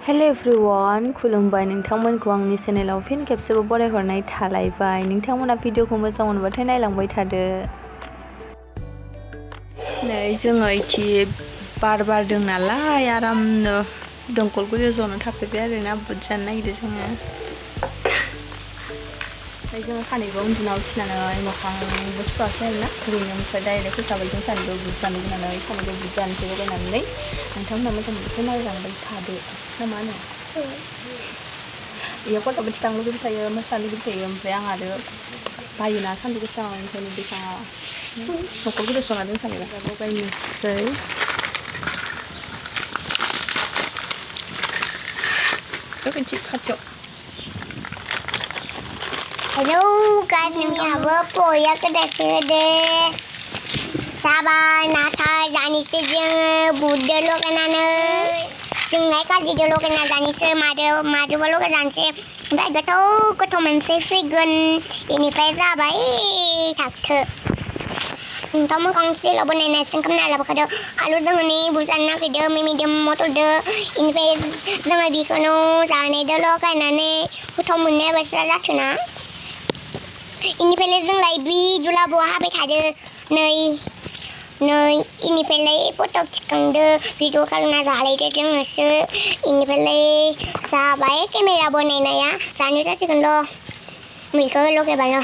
हेल' everyone खुलुमबाय नोंथांमोनखौ आंनि चेनेलाव फिन खेबसेबाव बरायहरनाय थालायबाय। नोंथांमोना भिडिअखौ मोजां मोनबाथाय नायलांबाय थादो। नै जोङो इथि बार बारदों नालाय आरामनो दंखल गुदियाव जनो थाफैबाय आरोना बुट जानो नागिरदों जोङो। ओमफ्राय जोङो सानैबो उन्दुना उथिनानै मोखांबो सुवाखै आरोना ओरैनो ओमफ्राय डाइरेक्ट फैखाबाय जों सानैबो बुट जानो गिनानै सानैबो बुट जानोसै लगायनानै नोंथांमोना मोजां मोनबाथाय नायलांबाय थादो ना मा होनो? इयाव गथ'बो थिखांनो लुगैबाय थायो मोसानो लुगैबाय थायो ओमफ्राय आं आरो बायोना सान्दुं गोसा ओंखायनो बिथाङा दंखल गुदियाव जना दों सानैबो लगायनोसै। खाथियाव हेलौ गाइस नोंहाबो पयाखौ दासो दे जाबाय नाथाय जानोसै जोङो बुटजों लगायनानै जोंहाय काजिजों लगायना जानोसै माजोंबा लगाय जानोसै ओमफ्राय गोथाव मोनसे फैगोन बेनिफ्राय जाबाय थाखो नोंथांमोनखौ आं सेलाव बानायनायसिम खालामना लाबोखादों आलु जोंहानि बुट जानो नागिरदों मिमिजों मटरजों बेनिफ्राय जोङो बेखौनो जानायजों लगायनानै गोथाव मोननाय बायसा जाथोना इनिफ्रायलाय जोंलाय बि दुलाबो हाबाय थादो नै इनिफ्रायलाय फट' थिखांदो भिडिअ खालामना जालायदो जोङोसो इनिफ्रायलाय जाबाय केमेरा बानायनाया जानो जासिगोन र' मैखौ लगायबानो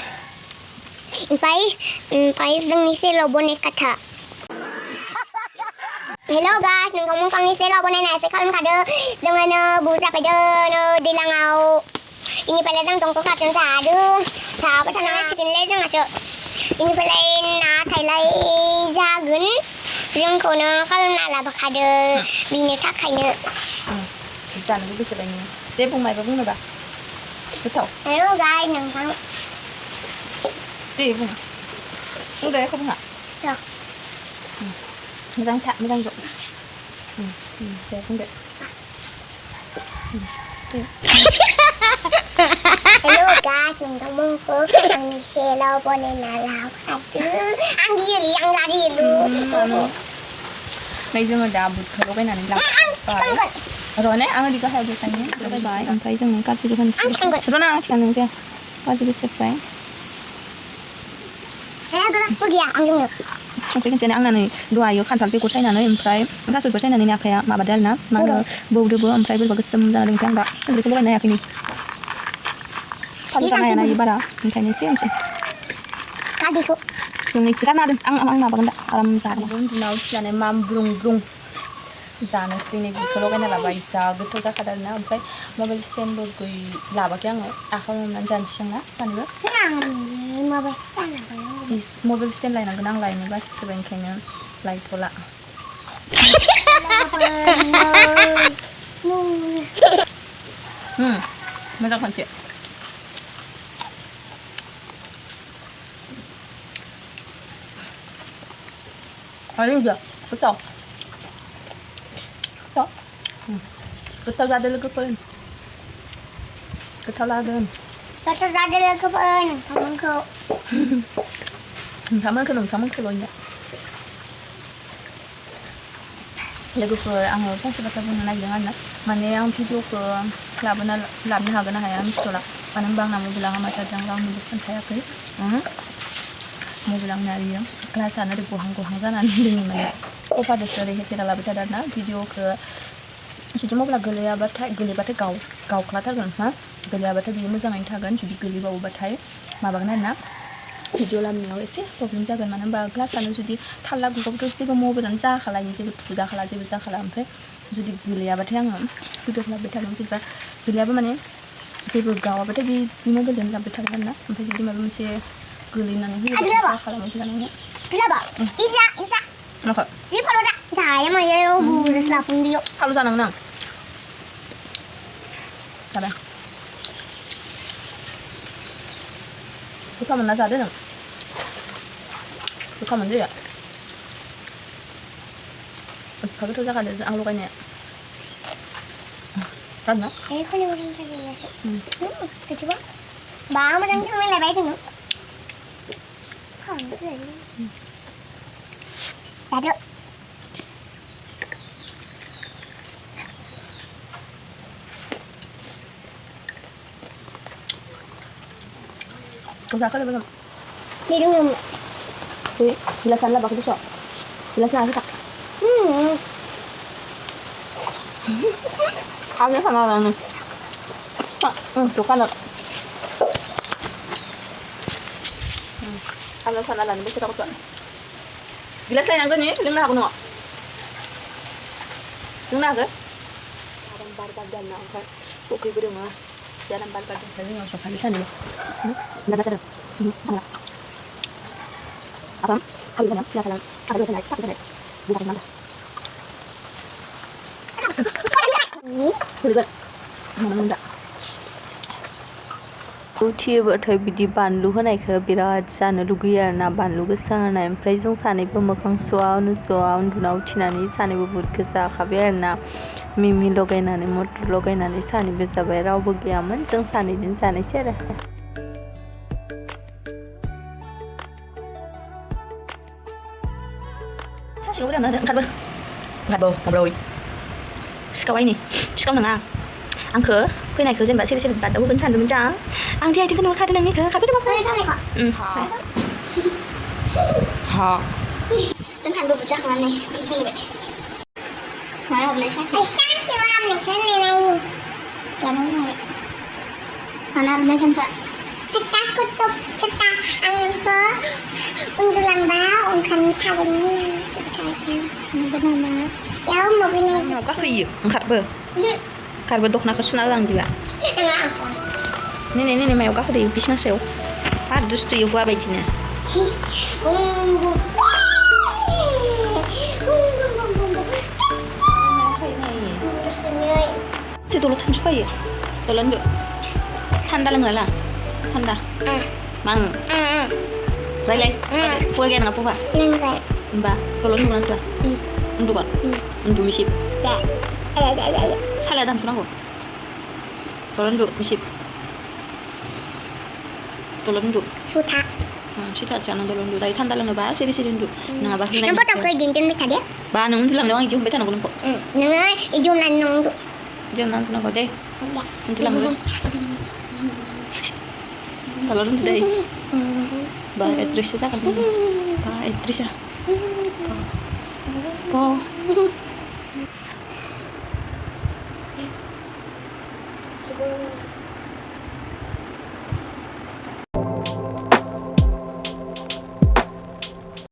ओमफ्राय जोंनि सेलाव बानायखाथा हेल' गाइस नोंथांमोनखौ आंनि सेलाव बानायनायसो खालामखादो जोङो बुट जाफैदो दैज्लाङाव इनिफ्रायलाय जों दंखल खाथियाव जाबाय थानो हासिगोनलै जोंहासो इनिफ्रायलाय नाथायलाय जागोन जोंखौनो खालामना लाबोखादो बिनि थाखायनो जानो लुगैसोबाय नोङो दे बुंबायबा बुंनोबा गोथाव हेल' गाइस नोंथां दे बुंदो एख' बुङा मोजां ज' दे बुंदो हेल' गाइस नोंथांमोनखौ आंनि सेलाव बानायना लाबोखादो आं लागियो ओमफ्राय जोङो दा बुटखौ लगायनानै लाबाय र'ने आङो दिखौ हायाव देखायनो लगायबाय ओमफ्राय जोङो गाज्रिबो होनोसै र'ना आं थिखांनो जाया गाज्रिबो सेबबाय संख्रि खनसेनो आंना नै दहायो खान्थाल बेगर सायनानै ओमफ्राय थास' बेगर सायनानै आखाइया माबादो आरोना मा होनो बौदोबो ओमफ्राय बोरैबा गोसोम जादों आं दा संख्रिखौ लगायनो हायाखै नै फालु जानो हाया नायो बारा ओंखायनो एसे होनसै जों नै गारना दोन आं माबागोन दा आराम जागोन उन्दुना उथिनानै मामब्रुं जानोसै नै बेखौ लगायना लाबाय जा गोथाव जाखादों आरोना ओमफ्राय मबाइल स्टेन्डबो लाबाखै आङो आखाइयाव हमनानै जानोसै आंना सानैबो मबाइल स्टेन्ड लायनांगोन आं लायनो बासिबाय ओंखायनो लायथ'ला मोजां खनसे आरो गोथाव जादों लोगोफोर गोथाव जादों लोगोफोर नोंथांमोनखौल' लोगोफोर आङो फंसे बाथ्रा बुंनो नागिरदों आरोना माने आं भिडिअखौ लाबोनो हागोन ना हाया मिथिथ'ला मानो होनबा आंना मबाइला हामा जादों रावनोबो खोन्थायाखै मबाइल आंना ओरैनो ग्लासानो ओरै गहां जानानै दङ माने कभारजोंसो ओरै हेथेना लाबाय थादों आरोना भिडिअखौ जुदि मबाइला गोलैबाथाय गावख्लाथारगोन गोलैयाबाथाय बियो मोजाङैनो थागोन जुदि गोलैबावोबाथाय माबागोन आरोना भिडिअ लाबोनायाव एसे प्रब्लेम जागोन मानो होनबा ग्लासानो जुदि थाल्ला गुगाबाथ' जेबो मबाइलानो जाखाला जेबो थुजाखाला जेबो जाखाला ओमफ्राय जुदि गोलैयाबाथाय आङो भिडिअखौ लाबोबाय थागोन जेनेबा गोलैयाबा माने जेबो गावाबाथाय बे मबाइलजोंनो लाबोबाय थागोन आरोना ओमफ्राय जुदि माबा मोनसे गोलैनानै होयोबा जाखाला मबाइलानो फालु जानांगोन आं जाबाय गोथाव मोनना जादो नों गोथाव मोनजाया गोथाव जाखादो आं लगायनाया जादोंना Usaha kali belum? Đi đúng không? Jadi, jelasan lah bagus sok. Jelasan aku tak. Ada sana orang ni. Tuh kan. Ada sana lah ni bisa aku tuh. Jelasan yang tu ni, dengar aku nengok. Dengar ke? Ada bar-bar dan nak kan. Pokok ibu dengar. Jangan bar-bar dan saya ni sok kali sana ni. Nak baca dah. Mana? Apa? Kalau banyak, jelasan. Ada dua sana, satu sana. Bukan mana. Boleh mana? उथियोबाथाय बिदि बानलु होनायखौ बिराद जानो लुगैयो आरोना बानलु गोसा होनाय ओमफ्राय जों सानैबो मोखां सुवा उन्दुना उथिनानै सानैबो बुद गोसा जाखाबाय आरोना मिमि लगायनानै मटर लगायनानै सानैबो जाबाय रावबो गैयामोन जों सानैजों जानायसै आरो Siapa udah nggak angkat ngobrol sikau ini sikau nengah angke fैनायखौ जेनेबा सिरि सिरि बादाव होगोन सानदोंमोन जों आं दिहायथिखौ नुखादों नोंनिखौ खाबैदों मा Ha. Dân thành đồ chắc là này, mình phải vậy. Nói hôm nay sáng siêu âm này cái này này. Làm món này. Mà làm đây thân phận. Kita kutub kita angko untuk lambau untuk kawin benar ya mau ini mau kah iya angkat ber angkat ber dok nak kesuna lang juga ini mau kah di bisnis sel ada tu yang buat bajunya si dulu tan supaya ya tolong dulu tanda lang lah tanda mang Bailey, fue que nggak apa-apa. Nggak. Mbak, tolong dulu nanti. Untuk kan? Untuk misip. Ya. Salah dan sunang kok. Tolong dulu misip. Tolong dulu. Suta. Suta jangan tolong dulu. Tadi tanda lang na ba? Siri dulu. Nang abah na. Nampak tak kau jintin beta dia? Ba nang tulang lewang ijum beta nang kok. Nang ijum nanong tu. Jangan nang kok deh. Tulang dulu. Tolong dulu deh. Ba Idris sa kan. Ba Idris ah. Po.